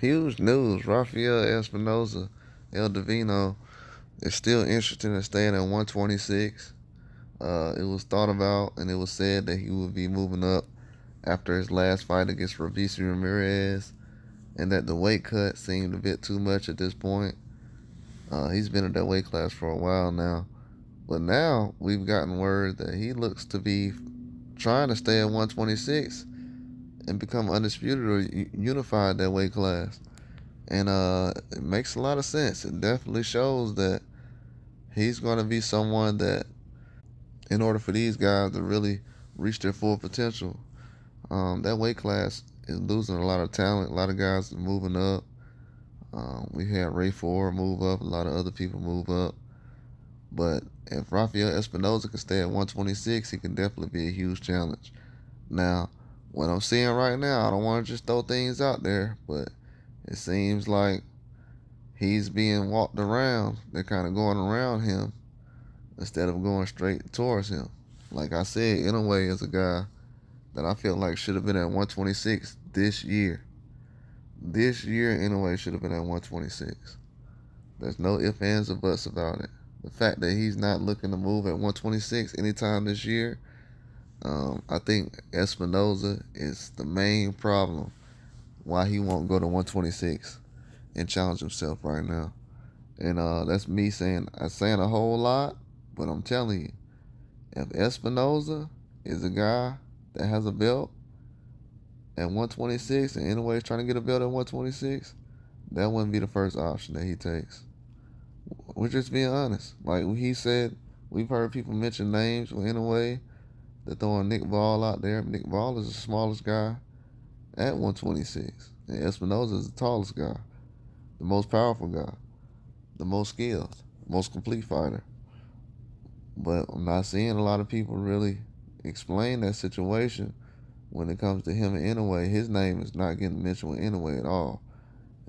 Huge news. Rafael Espinoza, El Divino, is still interested in staying at 126. It was thought about and it was said that he would be moving up after his last fight against Robeisy Ramirez, and that the weight cut seemed a bit too much at this point. He's been in that weight class for a while now, but now we've gotten word that he looks to be trying to stay at 126 and become undisputed or unified that weight class. And it makes a lot of sense. It definitely shows that he's going to be someone that, in order for these guys to really reach their full potential, that weight class is losing a lot of talent. A lot of guys are moving up. We had Ray Ford move up. A lot of other people move up. But if Rafael Espinoza can stay at 126, he can definitely be a huge challenge. Now, what I'm seeing right now, I don't want to just throw things out there, but it seems like he's being walked around. They're kind of going around him instead of going straight towards him. Like I said, Inoue is a guy that I feel like should have been at 126 this year. This year, Inoue should have been at 126. There's no ifs, ands, or buts about it. The fact that he's not looking to move at 126 anytime this year, I think Espinoza is the main problem why he won't go to 126 and challenge himself right now. And that's me saying a whole lot, but I'm telling you, if Espinoza is a guy that has a belt at 126 and anyway is trying to get a belt at 126, that wouldn't be the first option that he takes. We're just being honest. Like he said, we've heard people mention names in a way. They're throwing Nick Ball out there. Nick Ball is the smallest guy at 126. And Espinoza is the tallest guy, the most powerful guy, the most skilled, most complete fighter. But I'm not seeing a lot of people really explain that situation when it comes to him and Inoue. His name is not getting mentioned with Inoue at all.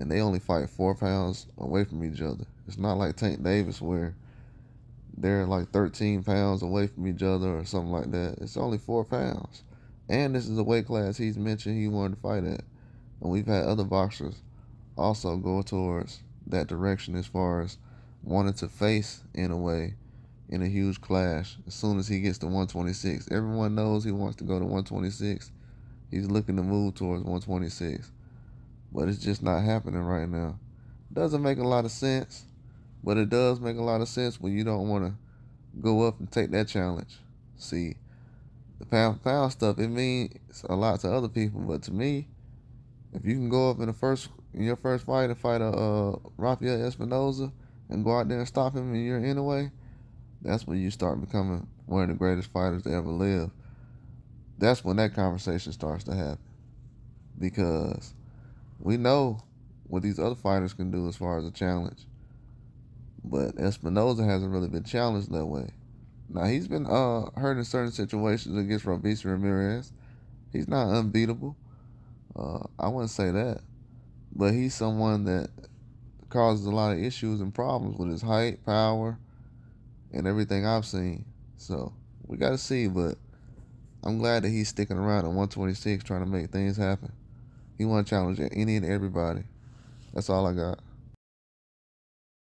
And they only fight 4 pounds away from each other. It's not like Tank Davis where they're like 13 pounds away from each other or something like that. It's only 4 pounds. And this is a weight class he's mentioned he wanted to fight at. And we've had other boxers also go towards that direction as far as wanting to face Inoue in a huge clash as soon as he gets to 126. Everyone knows he wants to go to 126. He's looking to move towards 126. But it's just not happening right now. Doesn't make a lot of sense, but it does make a lot of sense when you don't want to go up and take that challenge. See, the pound for pound stuff, it means a lot to other people, but to me, if you can go up in your first fight and fight a Rafael Espinoza and go out there and stop him and you're in a way, that's when you start becoming one of the greatest fighters to ever live. That's when that conversation starts to happen. Because we know what these other fighters can do as far as a challenge. But Espinoza hasn't really been challenged that way. Now, he's been hurt in certain situations against Robeisy Ramirez. He's not unbeatable. I wouldn't say that. But he's someone that causes a lot of issues and problems with his height, power, and everything I've seen. So, we got to see, but I'm glad that he's sticking around at 126 trying to make things happen. He want to challenge any and everybody. That's all I got.